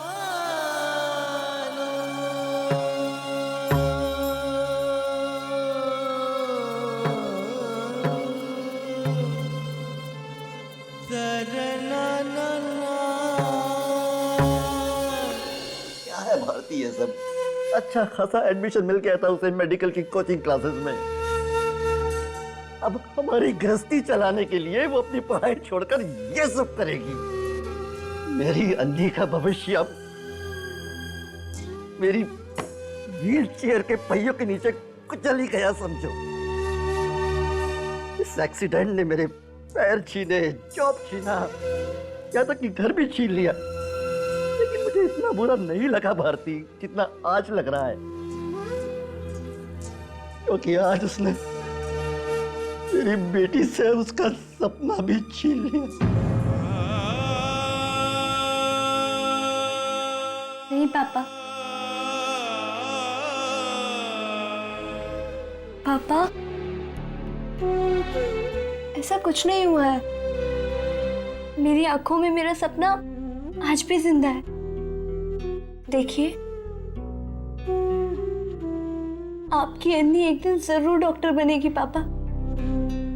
क्या है भारती ये सब? अच्छा खासा एडमिशन मिल गया था उसे मेडिकल की कोचिंग क्लासेस में। अब हमारी गृहस्थी चलाने के लिए वो अपनी पढ़ाई छोड़कर ये सब करेगी। मेरी अन्नी का भविष्य अब मेरी व्हील चेयर के पहियों के नीचे कुचल ही गया समझो। इस एक्सीडेंट ने मेरे पैर छीने, जॉब छीना, यहाँ तक कि घर भी छीन लिया, लेकिन मुझे इतना बुरा नहीं लगा भारती जितना आज लग रहा है, क्योंकि आज उसने मेरी बेटी से उसका सपना भी छीन लिया। नहीं पापा, पापा ऐसा कुछ नहीं हुआ है। मेरी आंखों में मेरा सपना आज भी जिंदा है। देखिए, आपकी अन्नी एक दिन जरूर डॉक्टर बनेगी पापा,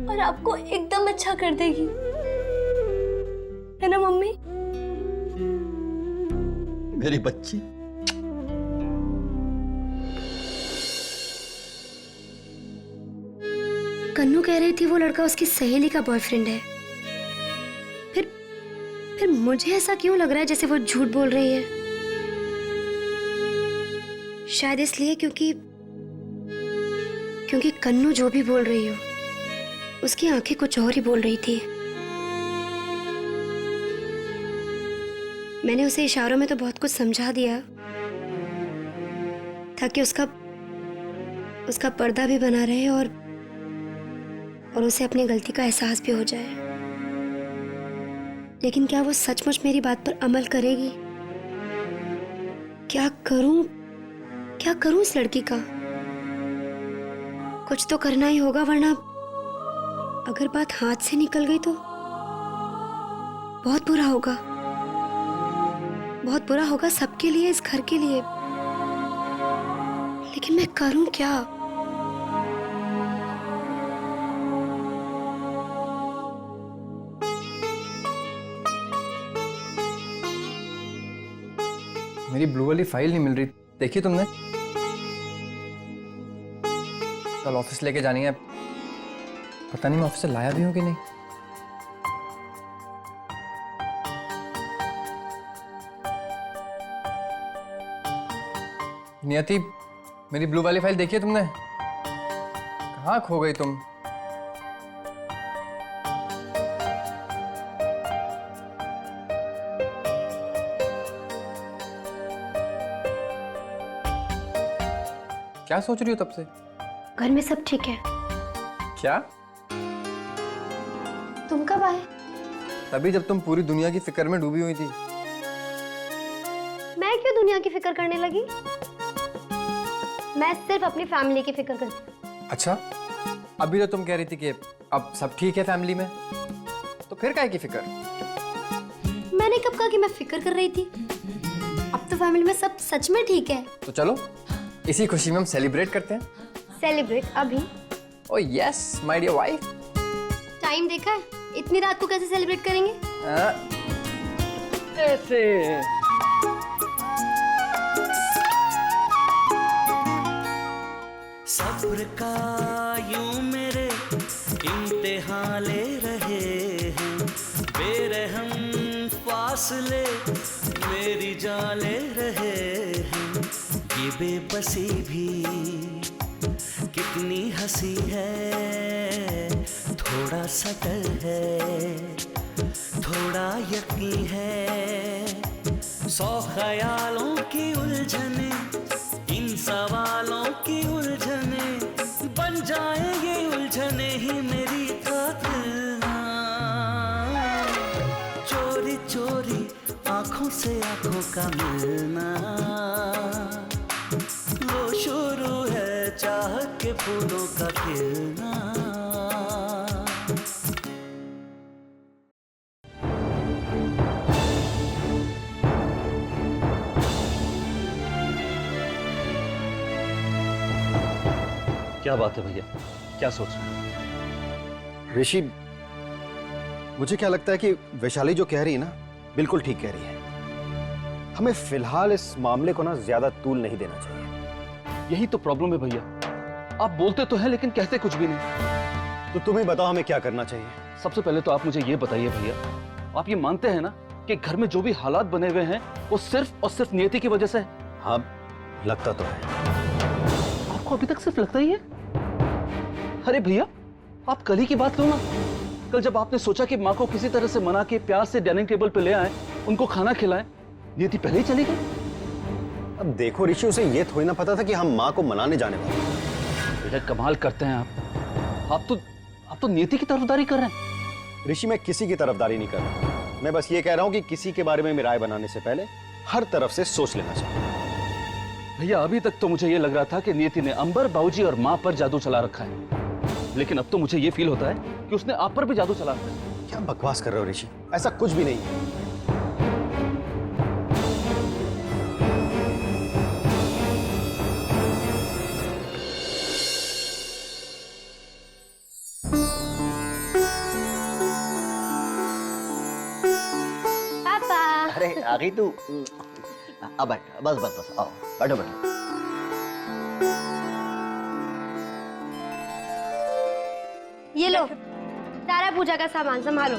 और आपको एकदम अच्छा कर देगी, है ना मम्मी? मेरी बच्ची, कन्नू कह रही थी वो लड़का उसकी सहेली का बॉयफ्रेंड है। फिर मुझे ऐसा क्यों लग रहा है जैसे वो झूठ बोल रही है? शायद इसलिए क्योंकि कन्नू जो भी बोल रही हो, उसकी आंखें कुछ और ही बोल रही थी। मैंने उसे इशारों में तो बहुत कुछ समझा दिया, ताकि उसका पर्दा भी बना रहे और उसे अपनी गलती का एहसास भी हो जाए। लेकिन क्या वो सचमुच मेरी बात पर अमल करेगी? क्या करूं इस लड़की का? कुछ तो करना ही होगा, वरना अगर बात हाथ से निकल गई तो बहुत बुरा होगा सबके लिए, इस घर के लिए। लेकिन मैं करूं क्या? मेरी ब्लू वाली फाइल नहीं मिल रही, देखी तुमने? कल ऑफिस लेके जानी है, पता नहीं मैं ऑफिस से लाया भी हूं कि नहीं। नियति, मेरी ब्लू वाली फाइल देखी है तुमने? कहाँ खो गई तुम? क्या सोच रही हो तब से? घर में सब ठीक है। क्या? तुम कब आए? तभी जब तुम पूरी दुनिया की फिक्र में डूबी हुई थी। मैं क्यों दुनिया की फिक्र करने लगी? मैं सिर्फ अपनी फैमिली की फिक्र करती हूँ। अच्छा, अभी तो तुम कह रही थी कि अब सब ठीक है फैमिली में, तो फिर काहे की फिक्र? मैंने कब कहा कि मैं फिक्र कर रही थी? अब तो फैमिली में सब सच में ठीक है। तो चलो इसी खुशी में हम सेलिब्रेट करते हैं। सेलिब्रेट अभी? Oh yes my dear wife. Time देखा है? इतनी रात को कैसे सेलिब्रेट करेंगे? ऐसे। सब्र का यूं मेरे इम्तिहान ले रहे हैं, बेरहम फासले मेरी जान ले रहे हैं। ये बेबसी भी कितनी हंसी है, थोड़ा सा डर है, थोड़ा यकीन है। 100 ख्यालों की उलझने, इन सवालों की उलझने, बन जाएंगे उलझने ही मेरी खातिर। चोरी चोरी आंखों से आंखों का मिलना, वो शुरू है चाह के फूलों का खिलना। क्या बात है भैया, क्या सोच रहे हैं? ऋषि, मुझे क्या लगता है कि वैशाली जो कह रही है ना, बिल्कुल ठीक कह रही है। हमें फिलहाल इस मामले को ना ज्यादा तूल नहीं देना चाहिए। यही तो प्रॉब्लम है भैया, आप बोलते तो हैं लेकिन कहते कुछ भी नहीं। तो तुम ही बताओ हमें क्या करना चाहिए। सबसे पहले तो आप मुझे ये बताइए भैया, आप ये मानते हैं ना कि घर में जो भी हालात बने हुए हैं वो सिर्फ और सिर्फ नियति की वजह से है? हाँ, लगता तो है। आपको अभी तक सिर्फ लगता ही है? अरे भैया, आप कल ही की बात लो ना। कल जब आपने सोचा कि माँ को किसी तरह से मना के प्यार से डाइनिंग टेबल पे ले आए, उनको खाना खिलाएं, नियति पहले ही चली गई। अब देखो ऋषि, उसे ये थोड़ी ना पता था कि हम माँ को मनाने जाने वाले हैं। बेटा कमाल करते हैं आप तो नियति की तरफदारी कर रहे हैं। ऋषि, मैं किसी की तरफदारी नहीं कर रहा। मैं बस ये कह रहा हूँ कि किसी के बारे में राय बनाने से पहले हर तरफ से सोच लेना चाहिए। भैया अभी तक तो मुझे ये लग रहा था कि नियति ने अंबर, बाबूजी और माँ पर जादू चला रखा है, लेकिन अब तो मुझे ये फील होता है कि उसने आप पर भी जादू चला रखा है। क्या बकवास कर रहे हो ऋषि, ऐसा कुछ भी नहीं है। पापा। अरे आ गई तू? अब बैठ, बस बस बस, आओ बैठो बैठो। ये लो सारा पूजा का सामान संभालो।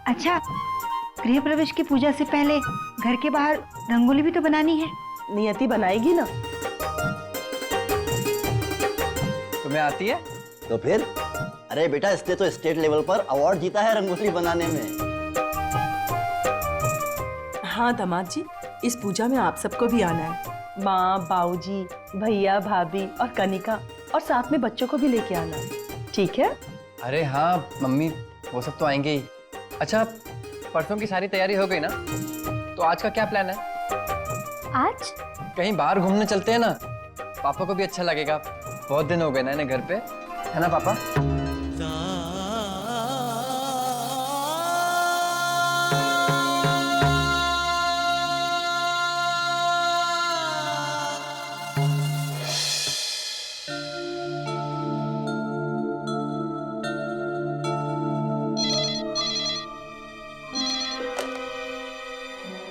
अच्छा, गृह प्रवेश की पूजा से पहले घर के बाहर रंगोली भी तो बनानी है। नियति बनाएगी ना? तुम्हें आती है? तो फिर अरे बेटा, इसने तो स्टेट लेवल पर अवार्ड जीता है रंगोली बनाने में। हाँ दामाद जी, इस पूजा में आप सबको भी आना है। माँ, बाऊजी, भैया, भाभी और कनिका, और साथ में बच्चों को भी लेके आना, ठीक है? अरे हाँ मम्मी, वो सब तो आएंगे ही। अच्छा, परसों की सारी तैयारी हो गई ना? तो आज का क्या प्लान है? आज कहीं बाहर घूमने चलते हैं ना, पापा को भी अच्छा लगेगा। बहुत दिन हो गए ना इन्हें घर पे, है ना पापा?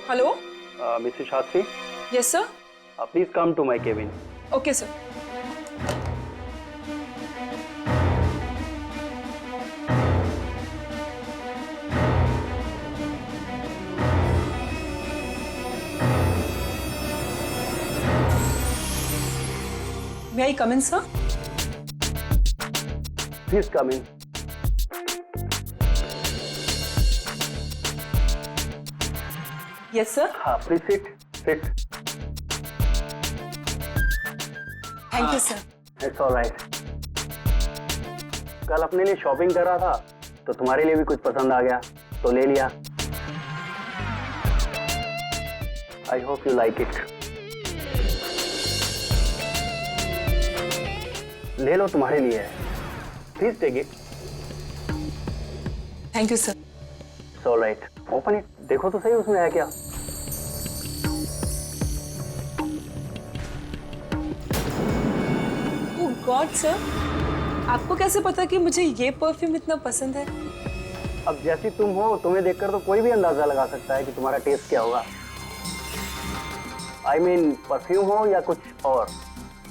Hello, Mrs Shastri, yes sir. Please come to my cabin. Okay sir. May I come in, sir? Please come in. Yes sir. हाँ please sit sit. Thank you sir. It's alright. कल अपने लिए शॉपिंग कर रहा था तो तुम्हारे लिए भी कुछ पसंद आ गया तो ले लिया। I hope you like it. ले लो, तुम्हारे लिए है। Please take it. Thank you sir. It's alright. Open it, देखो तो सही उसमें है क्या। ओह गॉड सर, आपको कैसे पता कि मुझे ये परफ्यूम इतना पसंद है? अब जैसी तुम हो, तुम्हें देखकर तो कोई भी अंदाजा लगा सकता है कि तुम्हारा टेस्ट क्या होगा। आई मीन परफ्यूम हो या कुछ और,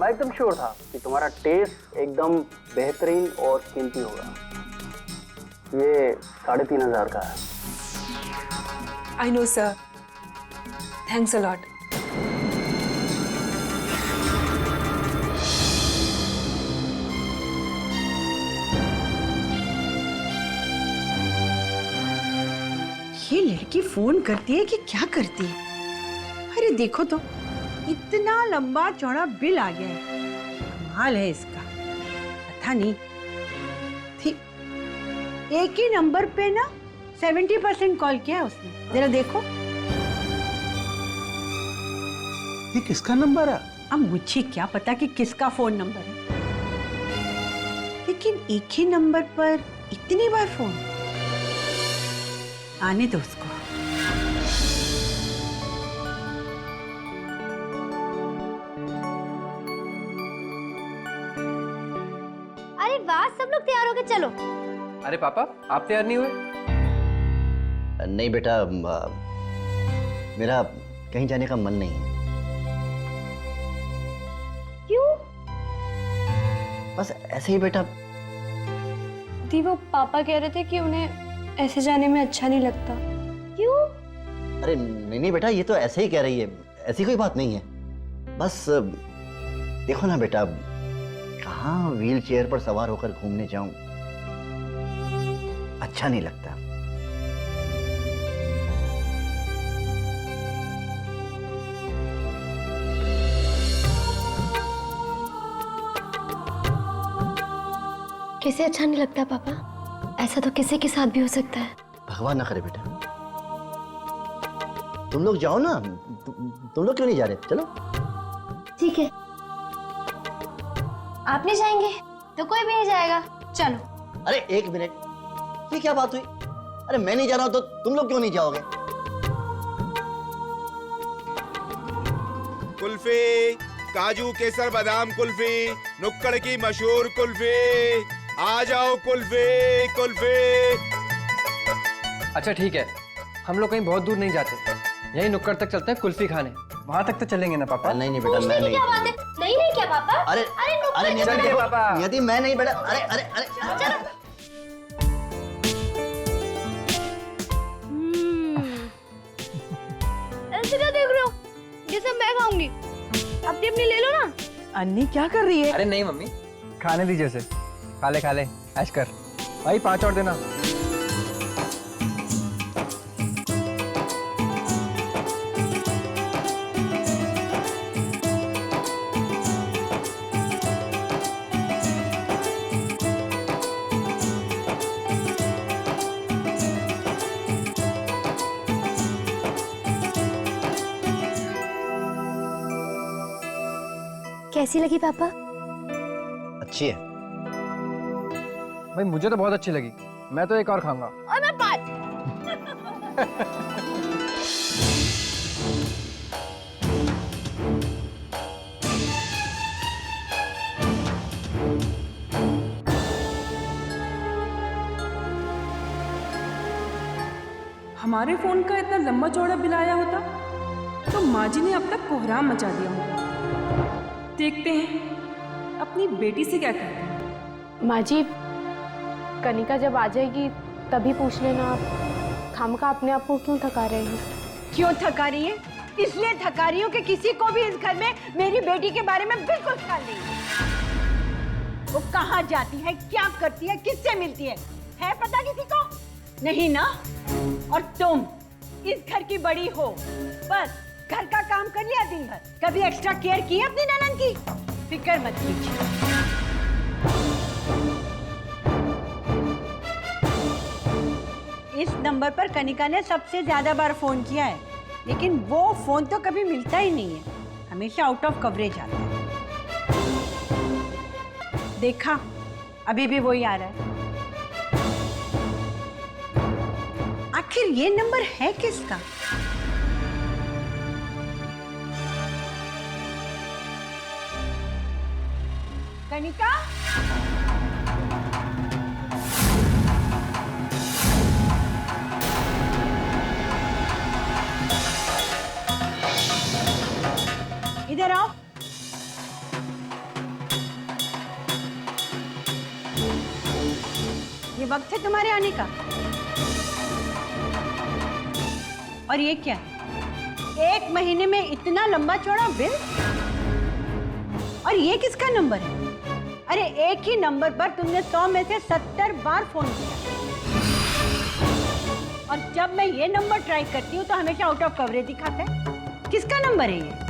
मैं एकदम श्योर था कि तुम्हारा टेस्ट एकदम बेहतरीन और कीमती होगा। ये 3,500 का है। I know sir, thanks a lot. ये लड़की फोन करती है कि क्या करती है? अरे देखो तो, इतना लंबा चौड़ा बिल आ गया है। कमाल है इसका। पता नहीं थी, एक ही नंबर पे ना 70% कॉल किया उसने। जरा देखो। ये किसका नंबर है? अब मुझे क्या पता कि किसका फोन नंबर है, लेकिन एक ही नंबर पर इतनी बार फोन। आने दो उसको। अरे वाह, सब लोग तैयार हो गए, चलो। अरे पापा, आप तैयार नहीं हुए? नहीं बेटा, मेरा कहीं जाने का मन नहीं है। क्यों? बस ऐसे ही बेटा। दी, वो पापा कह रहे थे कि उन्हें ऐसे जाने में अच्छा नहीं लगता। क्यों? अरे नहीं बेटा, ये तो ऐसे ही कह रही है, ऐसी कोई बात नहीं है। बस देखो ना बेटा, कहाँ व्हील चेयर पर सवार होकर घूमने जाऊं, अच्छा नहीं लगता। किसे अच्छा नहीं लगता पापा? ऐसा तो किसी के साथ भी हो सकता है। भगवान ना करे बेटा। तुम लोग जाओ ना, तुम लोग क्यों नहीं जा रहे? चलो। ठीक है, आप नहीं जाएंगे तो कोई भी नहीं जाएगा। चलो। अरे एक मिनट, ये क्या बात हुई? अरे मैं नहीं जा रहा हूं तो तुम लोग क्यों नहीं जाओगे? कुल्फी, काजू केसर बादाम कुल्फी, नुक्कड़ की मशहूर कुल्फी। आ जाओ कुल्फी कुल्फी। अच्छा ठीक है, हम लोग कहीं बहुत दूर नहीं जाते, यही नुक्कड़ तक चलते हैं कुल्फी खाने। वहां तक तो चलेंगे ना पापा? नहीं नहीं बेटा, मैं नहीं। क्या बात है? नहीं क्या पापा? अरे अरे चलिए पापा। नियति, मैं नहीं बेटा। अरे अरे अरे चलो। ऐसे क्या देख रहे हो? ये सब मैं खाऊंगी, अपनी अपनी ले लो ना। अन्नी क्या कर रही है? अरे नहीं मम्मी, खाने दीजिए उसे। खा ले ऐश कर भाई, 5 और देना। कैसी लगी पापा? अच्छी है भाई, मुझे तो बहुत अच्छी लगी। मैं तो एक और खाऊंगा। और मैं 5। हमारे फोन का इतना लंबा चौड़ा बिल आया होता तो माँ जी ने अब तक कोहराम मचा दिया होगा। देखते हैं अपनी बेटी से क्या कहते हैं। माँ जी, कनिका जब आ जाएगी तभी पूछ लेना। आप खामखा अपने आप को क्यों थका रहे हैं? क्यों थका रही है? इसलिए थका रही हूँ कि किसी को भी इस घर में मेरी बेटी के बारे में बिल्कुल ख्याल नहीं है। वो कहाँ जाती है, क्या करती है, किससे मिलती है पता किसी को? नहीं ना? और तुम इस घर की बड़ी हो, बस घर का काम कर लिया दिन भर, कभी एक्स्ट्रा केयर की अपनी ननद की? फिक्र मत कीजिए। इस नंबर पर कनिका ने सबसे ज्यादा बार फोन किया है, लेकिन वो फोन तो कभी मिलता ही नहीं है, हमेशा आउट ऑफ कवरेज आता है। देखा, अभी भी वही आ रहा है। आखिर ये नंबर है किसका? कनिका? इधर आओ। ये वक्त है तुम्हारे आने का। और ये क्या है? 1 महीने में इतना लंबा चौड़ा बिल? और ये किसका नंबर है? अरे एक ही नंबर पर तुमने 100 में से 70 बार फोन किया, और जब मैं ये नंबर ट्राई करती हूँ तो हमेशा आउट ऑफ कवरेज दिखाता है। किसका नंबर है ये?